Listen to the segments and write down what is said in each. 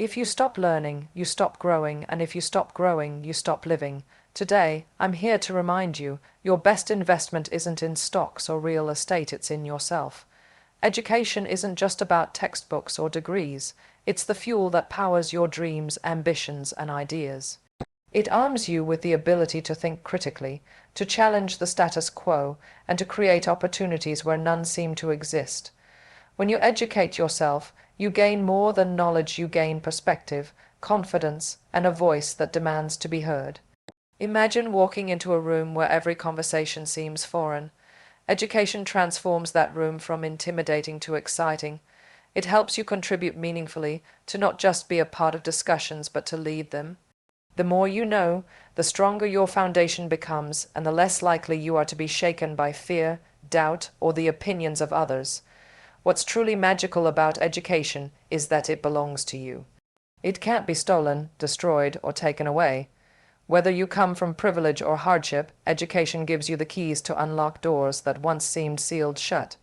If you stop learning, you stop growing, and if you stop growing, you stop living. Today, I'm here to remind you, your best investment isn't in stocks or real estate, it's in yourself. Education isn't just about textbooks or degrees, it's the fuel that powers your dreams, ambitions, and ideas. It arms you with the ability to think critically, to challenge the status quo, and to create opportunities where none seem to exist. When you educate yourself, you gain more than knowledge, you gain perspective, confidence, and a voice that demands to be heard. Imagine walking into a room where every conversation seems foreign. Education transforms that room from intimidating to exciting. It helps you contribute meaningfully, to not just be a part of discussions, but to lead them. The more you know, the stronger your foundation becomes, and the less likely you are to be shaken by fear, doubt, or the opinions of others. What's truly magical about education is that it belongs to you. It can't be stolen, destroyed, or taken away. Whether you come from privilege or hardship, education gives you the keys to unlock doors that once seemed sealed shut.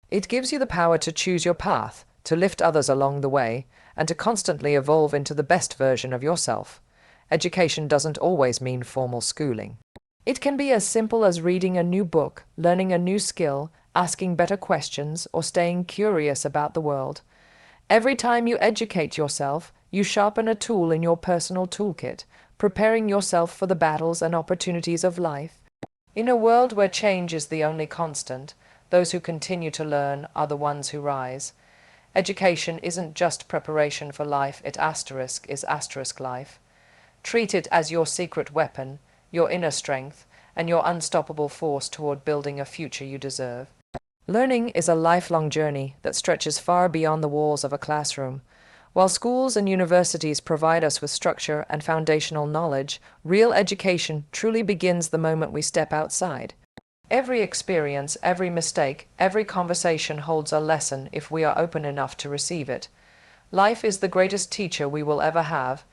It gives you the power to choose your path, to lift others along the way, and to constantly evolve into the best version of yourself. Education doesn't always mean formal schooling. It can be as simple as reading a new book, learning a new skill, asking better questions, or staying curious about the world. Every time you educate yourself, you sharpen a tool in your personal toolkit, preparing yourself for the battles and opportunities of life. In a world where change is the only constant, those who continue to learn are the ones who rise. Education isn't just preparation for life, it is asterisk life. Treat it as your secret weapon, your inner strength, and your unstoppable force toward building a future you deserve. Learning is a lifelong journey that stretches far beyond the walls of a classroom. While schools and universities provide us with structure and foundational knowledge, real education truly begins the moment we step outside. Every experience, every mistake, every conversation holds a lesson if we are open enough to receive it. Life is the greatest teacher we will ever have.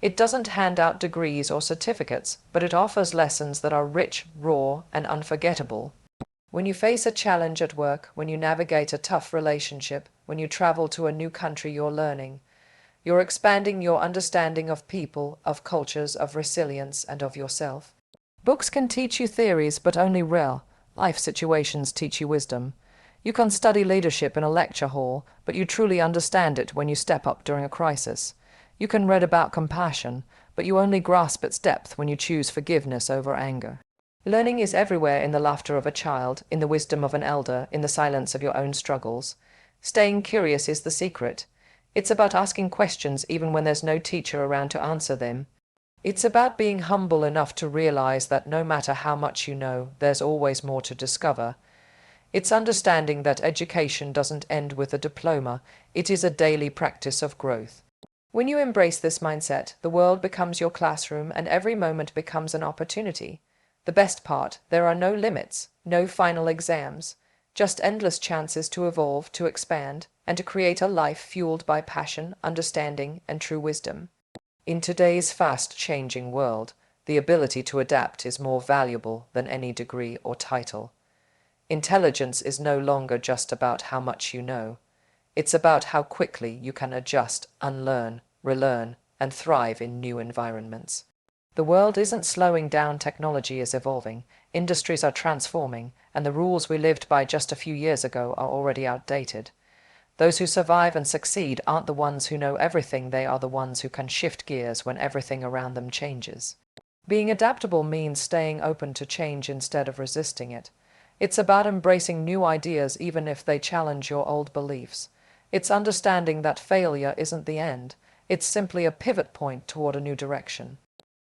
It doesn't hand out degrees or certificates, but it offers lessons that are rich, raw, and unforgettable. When you face a challenge at work, when you navigate a tough relationship, when you travel to a new country, you're learning. You're expanding your understanding of people, of cultures, of resilience, and of yourself. Books can teach you theories, but only real life situations teach you wisdom. You can study leadership in a lecture hall, but you truly understand it when you step up during a crisis. You can read about compassion, but you only grasp its depth when you choose forgiveness over anger. Learning is everywhere, in the laughter of a child, in the wisdom of an elder, in the silence of your own struggles. Staying curious is the secret. It's about asking questions even when there's no teacher around to answer them. It's about being humble enough to realize that no matter how much you know, there's always more to discover. It's understanding that education doesn't end with a diploma, it is a daily practice of growth. When you embrace this mindset, the world becomes your classroom and every moment becomes an opportunity. The best part, there are no limits, no final exams, just endless chances to evolve, to expand, and to create a life fueled by passion, understanding, and true wisdom. In today's fast-changing world, the ability to adapt is more valuable than any degree or title. Intelligence is no longer just about how much you know. It's about how quickly you can adjust, unlearn, relearn, and thrive in new environments. The world isn't slowing down, technology is evolving, industries are transforming, and the rules we lived by just a few years ago are already outdated. Those who survive and succeed aren't the ones who know everything, they are the ones who can shift gears when everything around them changes. Being adaptable means staying open to change instead of resisting it. It's about embracing new ideas even if they challenge your old beliefs. It's understanding that failure isn't the end, it's simply a pivot point toward a new direction.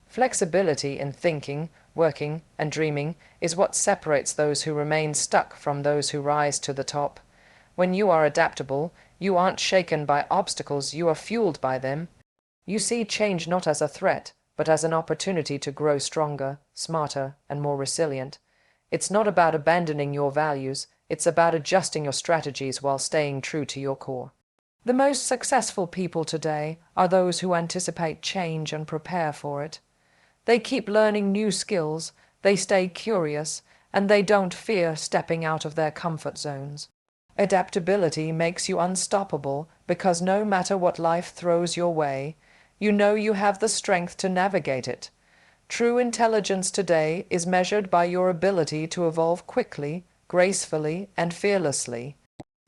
Flexibility in thinking, working, and dreaming is what separates those who remain stuck from those who rise to the top. When you are adaptable, you aren't shaken by obstacles, you are fueled by them. You see change not as a threat, but as an opportunity to grow stronger, smarter, and more resilient. It's not about abandoning your values, it's about adjusting your strategies while staying true to your core. The most successful people today are those who anticipate change and prepare for it. They keep learning new skills, they stay curious, and they don't fear stepping out of their comfort zones. Adaptability makes you unstoppable because no matter what life throws your way, you know you have the strength to navigate it. True intelligence today is measured by your ability to evolve quickly, gracefully, and fearlessly.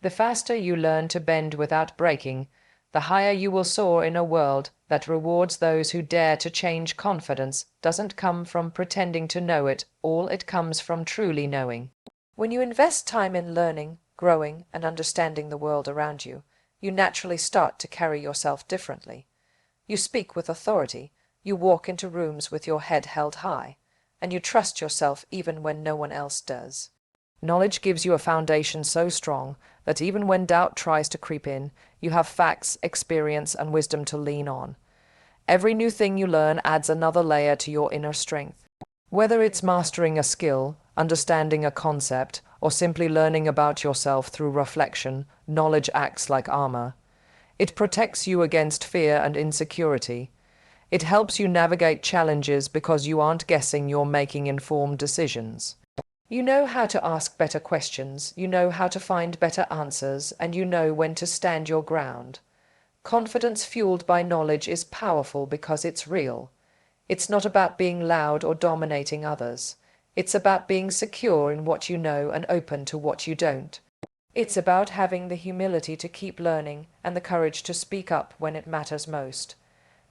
The faster you learn to bend without breaking, the higher you will soar in a world that rewards those who dare to change. Confidence doesn't come from pretending to know it all, it comes from truly knowing. When you invest time in learning, growing, and understanding the world around you, you naturally start to carry yourself differently. You speak with authority, you walk into rooms with your head held high, and you trust yourself even when no one else does. Knowledge gives you a foundation so strong that even when doubt tries to creep in, you have facts, experience, and wisdom to lean on. Every new thing you learn adds another layer to your inner strength. Whether it's mastering a skill, understanding a concept, or simply learning about yourself through reflection, knowledge acts like armor. It protects you against fear and insecurity. It helps you navigate challenges because you aren't guessing, you're making informed decisions. You know how to ask better questions, you know how to find better answers, and you know when to stand your ground. Confidence fueled by knowledge is powerful because it's real. It's not about being loud or dominating others. It's about being secure in what you know and open to what you don't. It's about having the humility to keep learning and the courage to speak up when it matters most.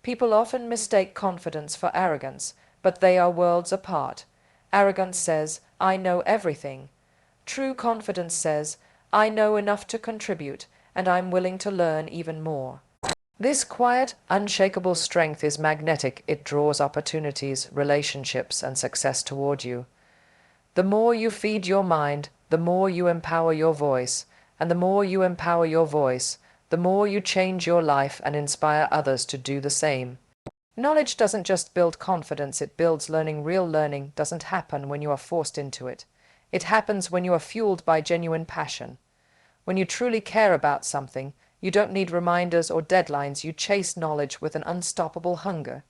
People often mistake confidence for arrogance, but they are worlds apart. Arrogance says, "I know everything." True confidence says, "I know enough to contribute, and I'm willing to learn even more." This quiet, unshakable strength is magnetic. It draws opportunities, relationships, and success toward you. The more you feed your mind, the more you empower your voice, and the more you empower your voice, the more you change your life and inspire others to do the same. Knowledge doesn't just build confidence, it builds learning. Real learning doesn't happen when you are forced into it. It happens when you are fueled by genuine passion. When you truly care about something, you don't need reminders or deadlines, you chase knowledge with an unstoppable hunger.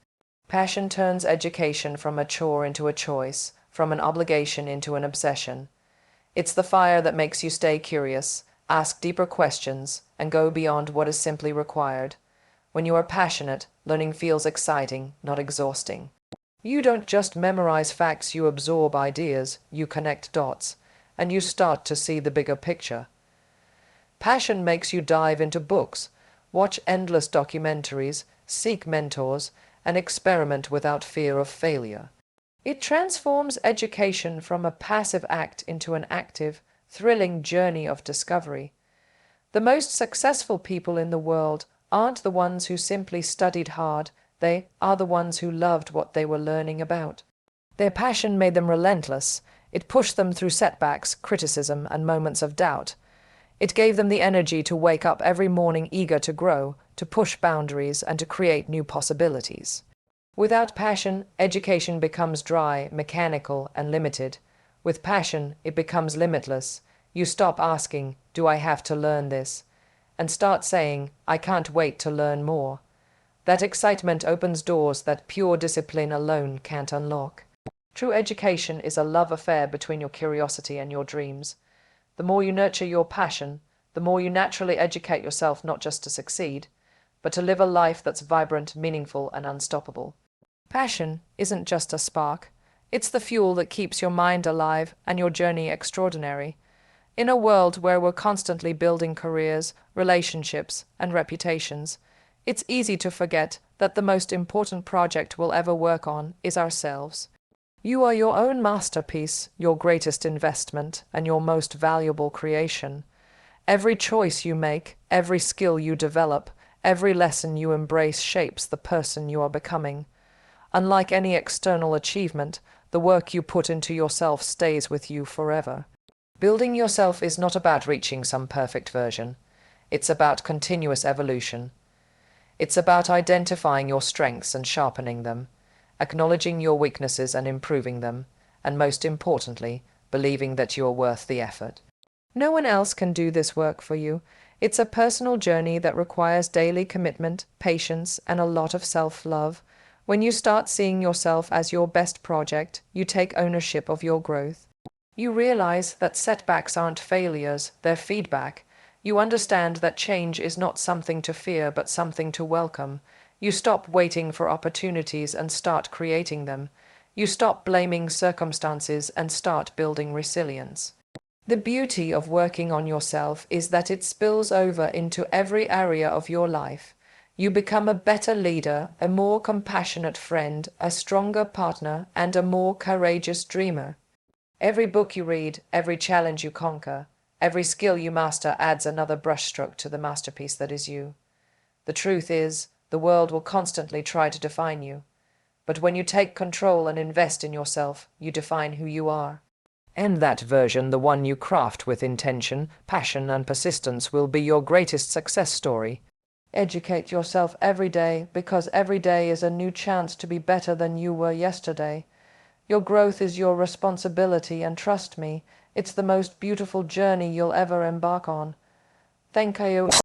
Passion turns education from a chore into a choice, from an obligation into an obsession. It's the fire that makes you stay curious, ask deeper questions, and go beyond what is simply required. When you are passionate, learning feels exciting, not exhausting. You don't just memorize facts, you absorb ideas, you connect dots, and you start to see the bigger picture. Passion makes you dive into books, watch endless documentaries, seek mentors, and experiment without fear of failure. It transforms education from a passive act into an active, thrilling journey of discovery. The most successful people in the world aren't the ones who simply studied hard, they are the ones who loved what they were learning about. Their passion made them relentless. It pushed them through setbacks, criticism, and moments of doubt. It gave them the energy to wake up every morning eager to grow, to push boundaries, and to create new possibilities. Without passion, education becomes dry, mechanical, and limited. With passion, it becomes limitless. You stop asking, "Do I have to learn this?" and start saying, "I can't wait to learn more." That excitement opens doors that pure discipline alone can't unlock. True education is a love affair between your curiosity and your dreams. The more you nurture your passion, the more you naturally educate yourself not just to succeed, but to live a life that's vibrant, meaningful, and unstoppable. Passion isn't just a spark. It's the fuel that keeps your mind alive and your journey extraordinary. In a world where we're constantly building careers, relationships, and reputations, it's easy to forget that the most important project we'll ever work on is ourselves. You are your own masterpiece, your greatest investment, and your most valuable creation. Every choice you make, every skill you develop, every lesson you embrace shapes the person you are becoming. Unlike any external achievement, the work you put into yourself stays with you forever. Building yourself is not about reaching some perfect version. It's about continuous evolution. It's about identifying your strengths and sharpening them, acknowledging your weaknesses and improving them, and most importantly, believing that you are worth the effort. No one else can do this work for you. It's a personal journey that requires daily commitment, patience, and a lot of self-love. When you start seeing yourself as your best project, you take ownership of your growth. You realize that setbacks aren't failures, they're feedback, You understand that change is not something to fear, but something to welcome. You stop waiting for opportunities and start creating them. You stop blaming circumstances and start building resilience. The beauty of working on yourself is that it spills over into every area of your life. You become a better leader, a more compassionate friend, a stronger partner, and a more courageous dreamer. Every book you read, every challenge you conquer, every skill you master adds another brushstroke to the masterpiece that is you. The truth is, the world will constantly try to define you. But when you take control and invest in yourself, you define who you are. And that version, the one you craft with intention, passion, and persistence, will be your greatest success story. Educate yourself every day, because every day is a new chance to be better than you were yesterday. Your growth is your responsibility, and trust me, it's the most beautiful journey you'll ever embark on. Thank you.